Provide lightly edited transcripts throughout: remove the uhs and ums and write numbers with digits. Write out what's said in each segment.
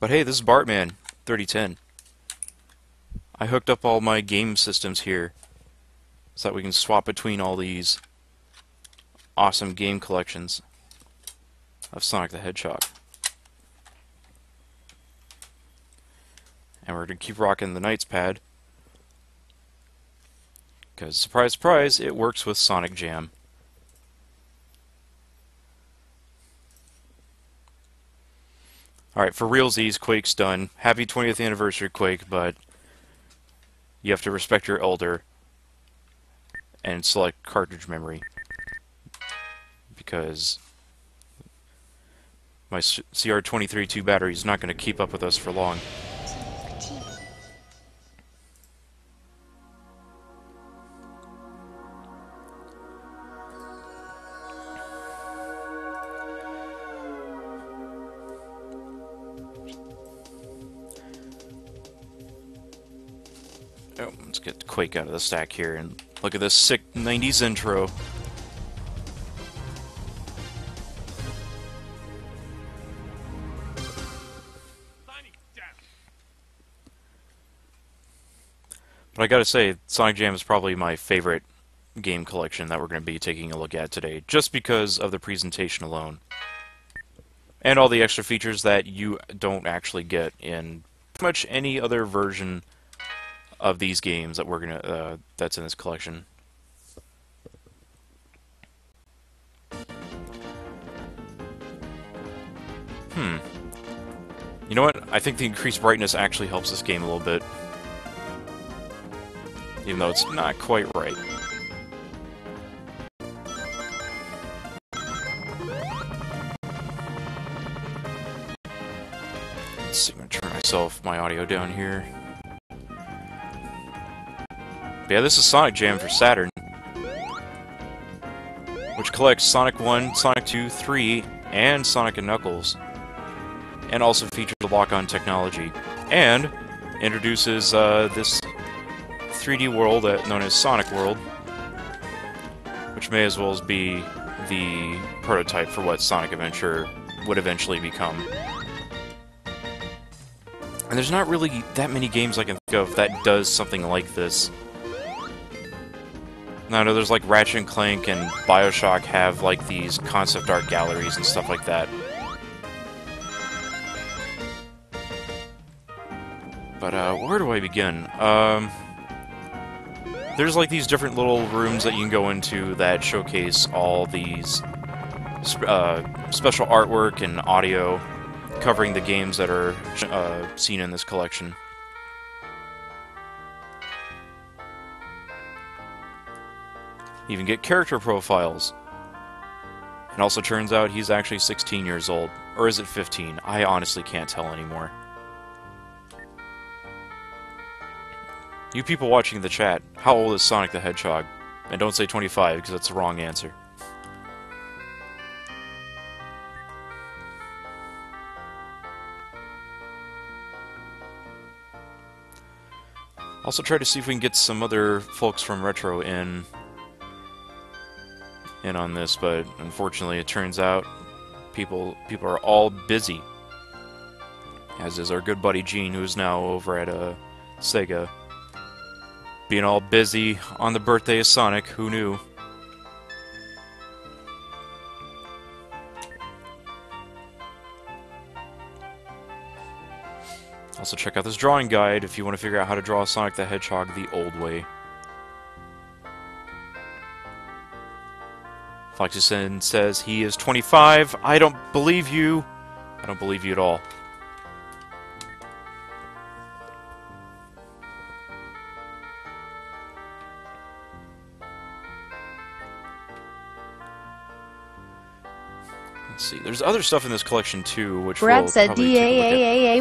But hey, this is Bartman 3010. I hooked up all my game systems here so that we can swap between all these awesome game collections of Sonic the Hedgehog. And we're going to keep rocking the Knights pad. Because, surprise, surprise, it works with Sonic Jam. Alright, for realsies, Quake's done. Happy 20th anniversary, Quake, but you have to respect your elder and select cartridge memory. Because my CR23-2 battery is not going to keep up with us for long. Oh, let's get Quake out of the stack here and look at this sick 90s intro. But I gotta say, Sonic Jam is probably my favorite game collection that we're going to be taking a look at today, just because of the presentation alone. And all the extra features that you don't actually get in pretty much any other version of these games that we're gonna that's in this collection. You know what? I think the increased brightness actually helps this game a little bit. Even though it's not quite right. Let's see, I'm gonna turn my audio down here. But yeah, this is Sonic Jam for Saturn, which collects Sonic 1, Sonic 2, 3, and Sonic & Knuckles, and also features the lock-on technology, and introduces this 3D world known as Sonic World, which may as well be the prototype for what Sonic Adventure would eventually become. And there's not really that many games I can think of that does something like this. Now, I know there's like Ratchet & Clank and BioShock have like these concept art galleries and stuff like that. But where do I begin? There's like these different little rooms that you can go into that showcase all these special artwork and audio covering the games that are seen in this collection. You even get character profiles. And also turns out he's actually 16 years old. Or is it 15? I honestly can't tell anymore. You people watching the chat, how old is Sonic the Hedgehog? And don't say 25, because that's the wrong answer. Also try to see if we can get some other folks from Retro in on this, but unfortunately it turns out people are all busy. As is our good buddy Gene, who's now over at SEGA. Being all busy on the birthday of Sonic, who knew? Also check out this drawing guide if you want to figure out how to draw Sonic the Hedgehog the old way. Flexison says he is 25. I don't believe you. I don't believe you at all. Let's see. There's other stuff in this collection too, which Brad we'll said probably take a look at.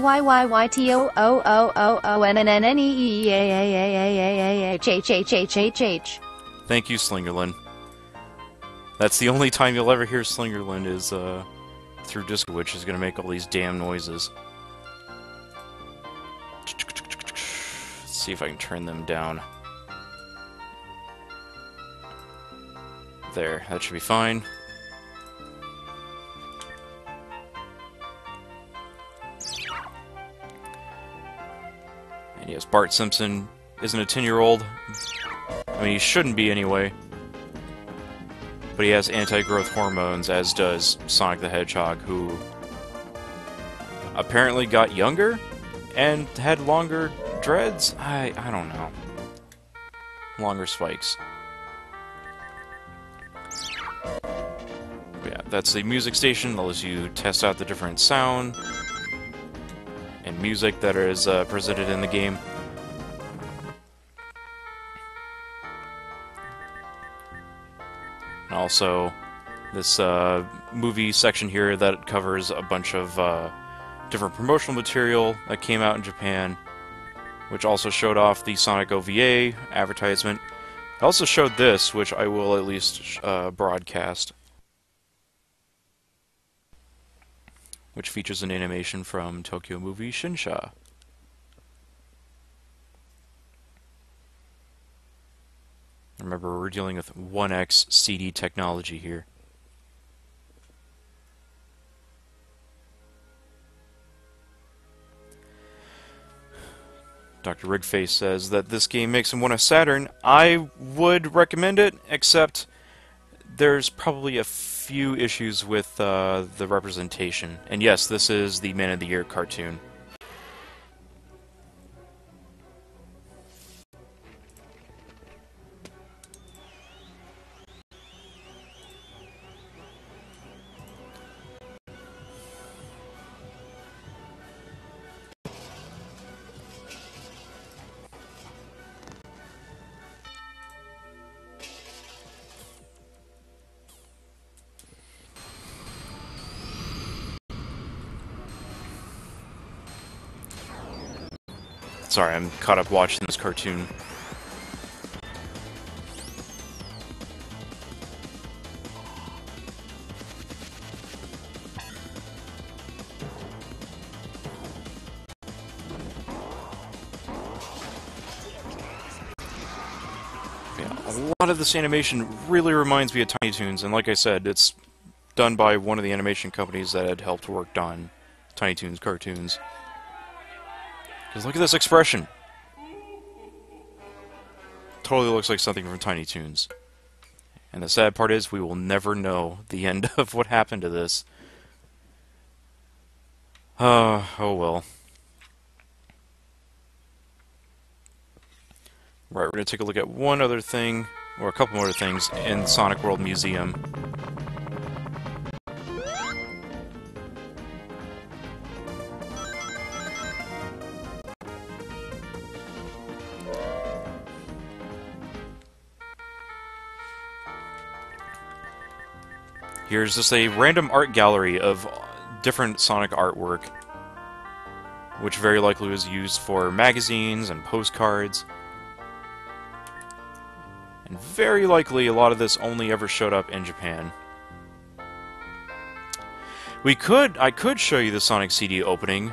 DAAAYYYTOOOOONNNEEAAAAAH. Thank you, Slingerland. That's the only time you'll ever hear Slingerland is through Disco, which is going to make all these damn noises. Let's see if I can turn them down. There, that should be fine. And yes, Bart Simpson isn't a 10-year-old. I mean, he shouldn't be anyway. But he has anti-growth hormones, as does Sonic the Hedgehog, who apparently got younger and had longer dreads? I don't know. Longer spikes. But yeah, that's the music station that lets you test out the different sound and music that is presented in the game. And also, this movie section here that covers a bunch of different promotional material that came out in Japan, which also showed off the Sonic OVA advertisement. It also showed this, which I will at least broadcast, which features an animation from Tokyo movie Shinsha. Remember, we're dealing with 1X CD technology here. Dr. Rigface says that this game makes him want a Saturn. I would recommend it, except there's probably a few issues with the representation. And yes, this is the Man of the Year cartoon. Sorry, I'm caught up watching this cartoon. Yeah, a lot of this animation really reminds me of Tiny Toons, and like I said, it's done by one of the animation companies that had helped work on Tiny Toons cartoons. Because look at this expression. Totally looks like something from Tiny Toons. And the sad part is, we will never know the end of what happened to this. Oh well. Right, we're going to take a look at one other thing, or a couple more things, in Sonic World Museum. Here's just a random art gallery of different Sonic artwork, which very likely was used for magazines and postcards. And very likely a lot of this only ever showed up in Japan. I could show you the Sonic CD opening,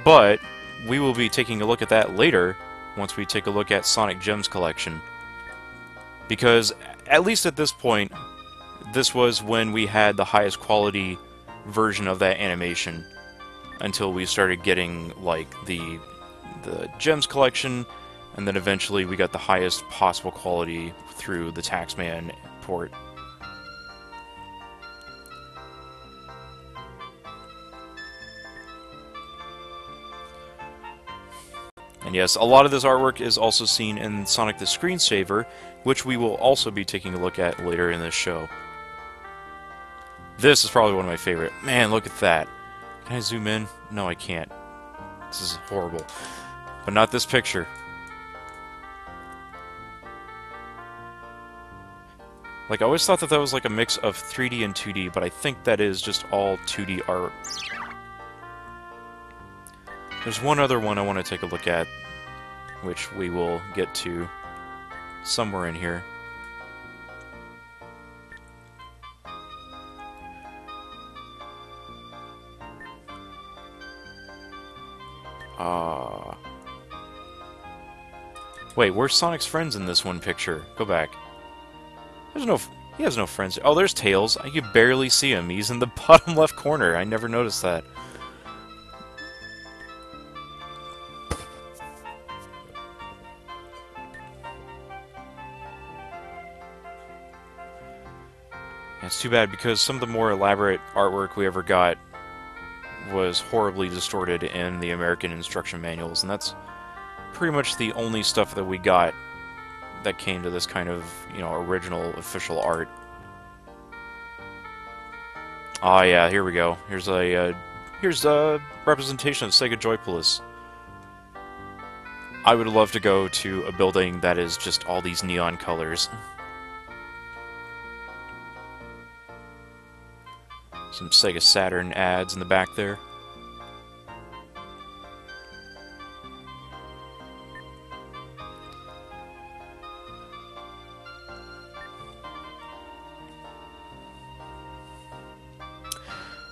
but we will be taking a look at that later once we take a look at Sonic Gems Collection. Because, at least at this point, this was when we had the highest quality version of that animation, until we started getting, like, the Gems Collection, and then eventually we got the highest possible quality through the Taxman port. And yes, a lot of this artwork is also seen in Sonic the Screensaver, which we will also be taking a look at later in this show. This is probably one of my favorite. Man, look at that. Can I zoom in? No, I can't. This is horrible. But not this picture. Like, I always thought that that was like a mix of 3D and 2D, but I think that is just all 2D art. There's one other one I want to take a look at, which we will get to somewhere in here. Wait, where's Sonic's friends in this one picture? Go back. He has no friends. Oh, there's Tails. I can barely see him. He's in the bottom left corner. I never noticed that. It's too bad because some of the more elaborate artwork we ever got was horribly distorted in the American instruction manuals, and that's pretty much the only stuff that we got that came to this kind of, you know, original official art. Ah, yeah, here we go. Here's a representation of Sega Joypolis. I would love to go to a building that is just all these neon colors. Some Sega Saturn ads in the back there.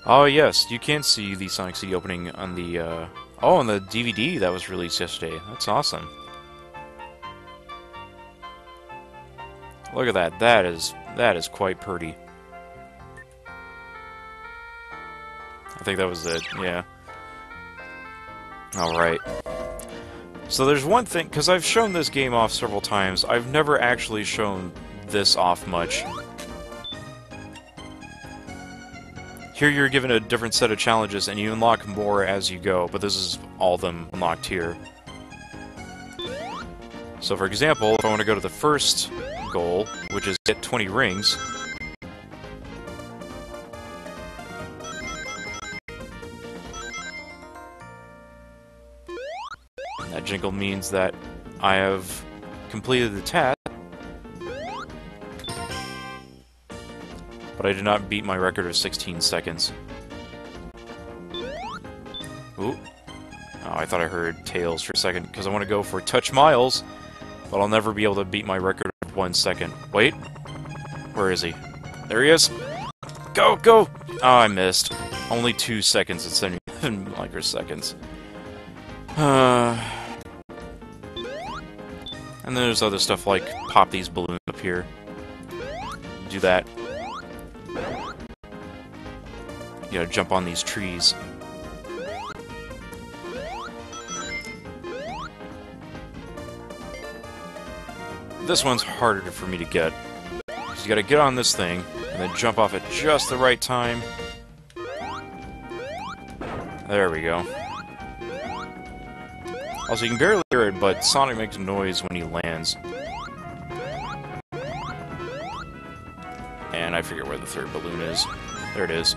Oh yes, you can see the Sonic CD opening on the on the DVD that was released yesterday. That's awesome. Look at that. That is quite pretty. I think that was it. Yeah. All right. So there's one thing, because I've shown this game off several times. I've never actually shown this off much. Here you're given a different set of challenges, and you unlock more as you go, but this is all of them unlocked here. So for example, if I want to go to the first goal, which is get 20 rings, that jingle means that I have completed the task, but I did not beat my record of 16 seconds. Ooh. Oh, I thought I heard Tails for a second, because I want to go for Touch Miles, but I'll never be able to beat my record of 1 second. Wait. Where is he? There he is! Go, go! Oh, I missed. Only 2 seconds at 77 microseconds. And then there's other stuff like pop these balloons up here. Do that. You gotta jump on these trees. This one's harder for me to get. Because you gotta get on this thing, and then jump off at just the right time. There we go. Also, you can barely hear it, but Sonic makes a noise when he lands. And I forget where the third balloon is. There it is.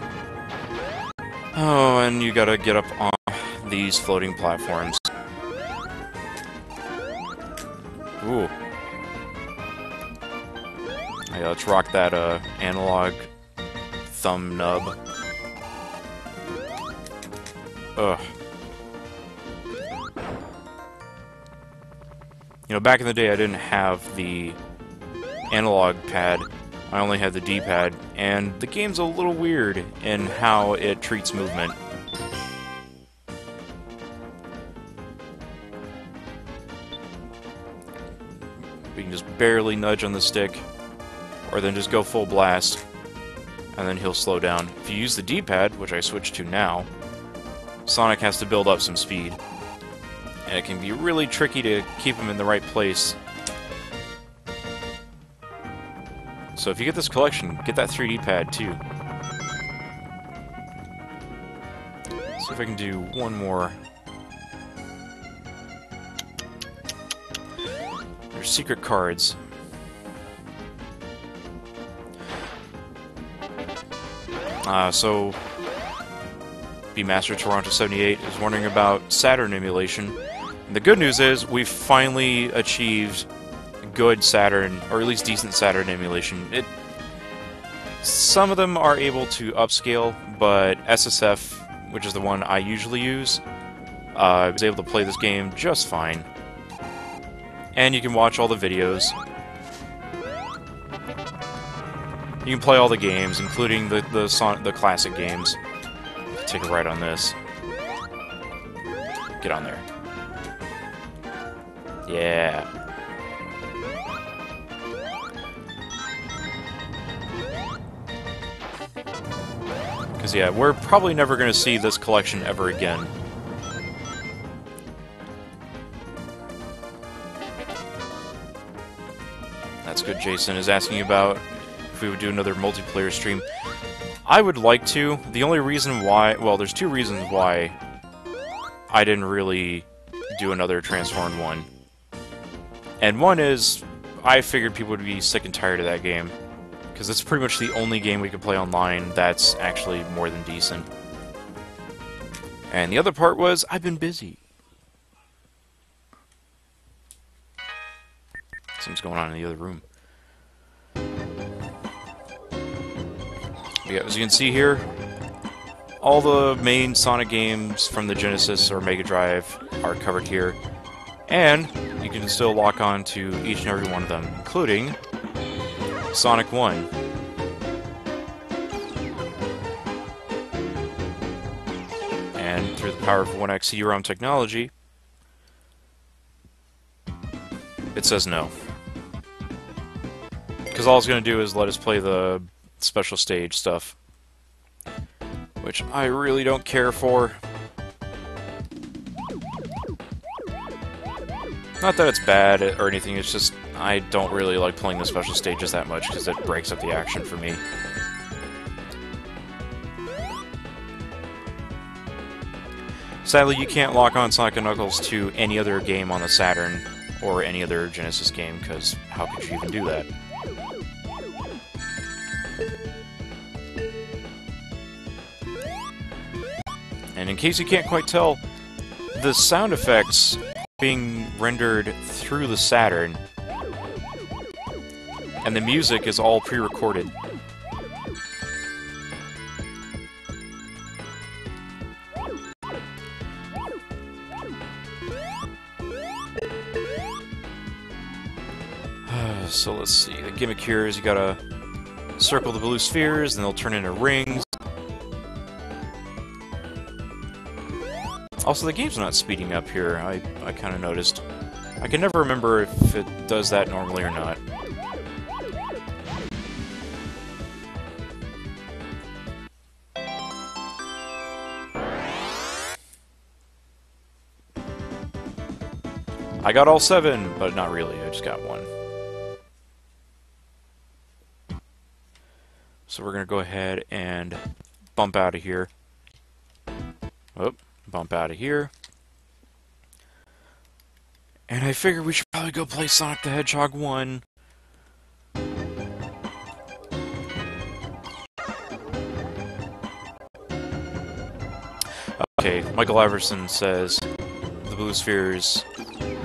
Oh, and you gotta get up on these floating platforms. Ooh. Yeah, let's rock that analog thumb nub. Ugh. You know, back in the day I didn't have the analog pad, I only had the D-pad, and the game's a little weird in how it treats movement. We can just barely nudge on the stick, or then just go full blast, and then he'll slow down. If you use the D-pad, which I switched to now, Sonic has to build up some speed. And it can be really tricky to keep him in the right place. So if you get this collection, get that 3D pad too. Let's see if I can do one more. There's secret cards. So B-Master Toronto 78 is wondering about Saturn emulation. And the good news is we've finally achieved good Saturn, or at least decent Saturn emulation. Some of them are able to upscale, but SSF, which is the one I usually use, was able to play this game just fine. And you can watch all the videos. You can play all the games, including the classic games. Take a ride on this. Get on there. Yeah. Because, yeah, we're probably never going to see this collection ever again. That's good. Jason is asking about if if we would do another multiplayer stream. I would like to. The only reason why... Well, there's two reasons why I didn't really do another Transformed one. And one is, I figured people would be sick and tired of that game. Because it's pretty much the only game we could play online that's actually more than decent. And the other part was, I've been busy. Something's going on in the other room. Yeah, as you can see here, all the main Sonic games from the Genesis or Mega Drive are covered here. And you can still lock on to each and every one of them, including Sonic 1. And through the power of 1X CD-ROM technology, it says no. Because all it's going to do is let us play the special stage stuff, which I really don't care for. Not that it's bad or anything, it's just I don't really like playing the special stages that much because it breaks up the action for me. Sadly, you can't lock on Sonic & Knuckles to any other game on the Saturn or any other Genesis game, because how could you even do that? And in case you can't quite tell, the sound effects being rendered through the Saturn, and the music is all pre-recorded. So let's see, the gimmick here is you gotta circle the blue spheres, and they'll turn into rings. Also, the game's not speeding up here, I kind of noticed. I can never remember if it does that normally or not. I got all 7, but not really, I just got 1. So we're going to go ahead and bump out of here. Oh, bump out of here. And I figured we should probably go play Sonic the Hedgehog 1. Okay, Michael Iverson says the blue spheres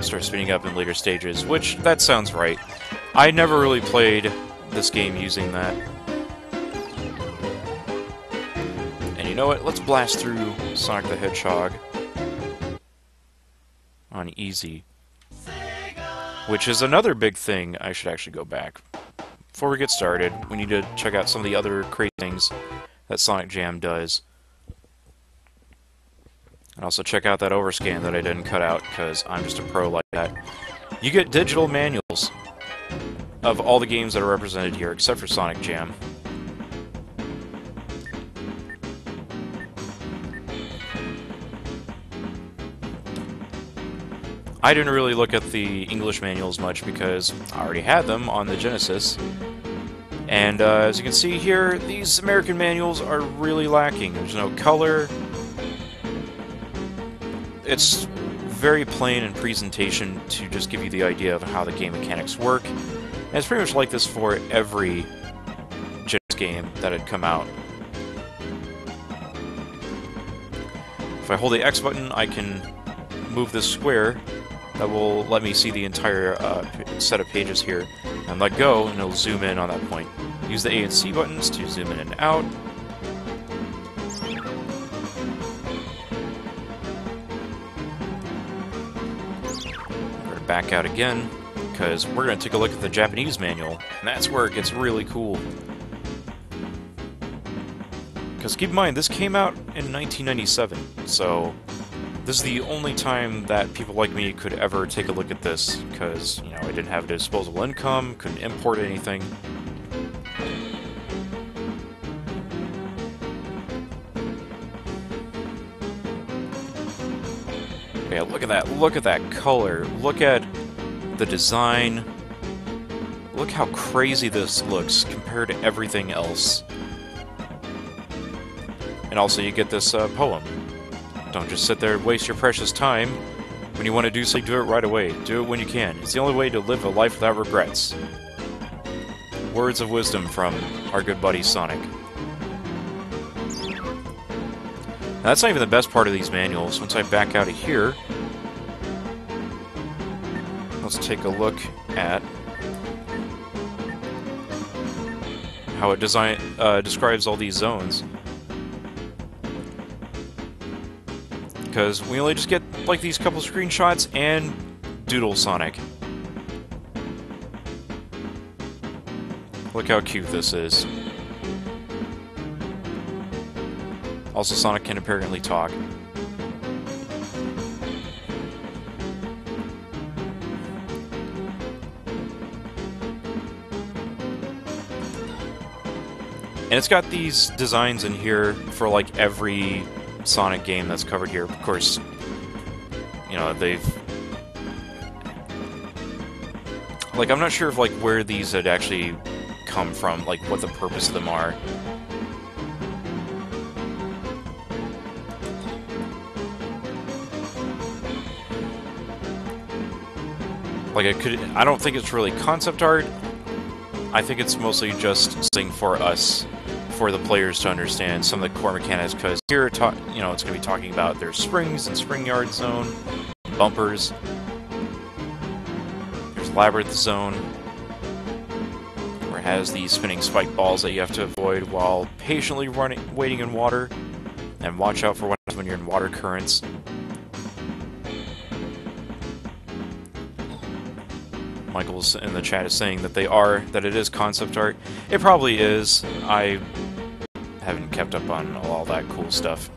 start spinning up in later stages, which, that sounds right. I never really played this game using that. And you know what? Let's blast through Sonic the Hedgehog on easy. Which is another big thing. I should actually go back. Before we get started, we need to check out some of the other crazy things that Sonic Jam does. And also check out that overscan that I didn't cut out, because I'm just a pro like that. You get digital manuals of all the games that are represented here, except for Sonic Jam. I didn't really look at the English manuals much because I already had them on the Genesis. And as you can see here, these American manuals are really lacking. There's no color. It's very plain in presentation to just give you the idea of how the game mechanics work. And it's pretty much like this for every Genesis game that had come out. If I hold the X button, I can move this square. That will let me see the entire set of pages here. And let go, and it'll zoom in on that point. Use the A and C buttons to zoom in and out. We're going to back out again, because we're going to take a look at the Japanese manual, and that's where it gets really cool. Because keep in mind, this came out in 1997, so this is the only time that people like me could ever take a look at this, because, you know, I didn't have a disposable income, couldn't import anything. Okay, look at that color, look at the design, look how crazy this looks compared compared to everything else. And also you get this poem. Don't just sit there and waste your precious time. When you want to do something, do it right away. Do it when you can. It's the only way to live a life without regrets. Words of wisdom from our good buddy Sonic. Now, that's not even the best part of these manuals. Once I back out of here, let's take a look at how it describes all these zones. Because we only just get like these couple screenshots and Doodle Sonic. Look how cute this is. Also, Sonic can apparently talk. And it's got these designs in here for like every Sonic game that's covered here. Of course, you know, they've... Like, I'm not sure if, like, where these had actually come from, like, what the purpose of them are. Like, I don't think it's really concept art. I think it's mostly just something for us, for the players to understand some of the core mechanics, because here, you know, it's going to be talking about there's springs and spring yard zone, bumpers, there's labyrinth zone, where it has these spinning spike balls that you have to avoid while patiently waiting in water, and watch out for what happens when you're in water currents. Michael's in the chat is saying that that it is concept art. It probably is. I haven't kept up on all that cool stuff.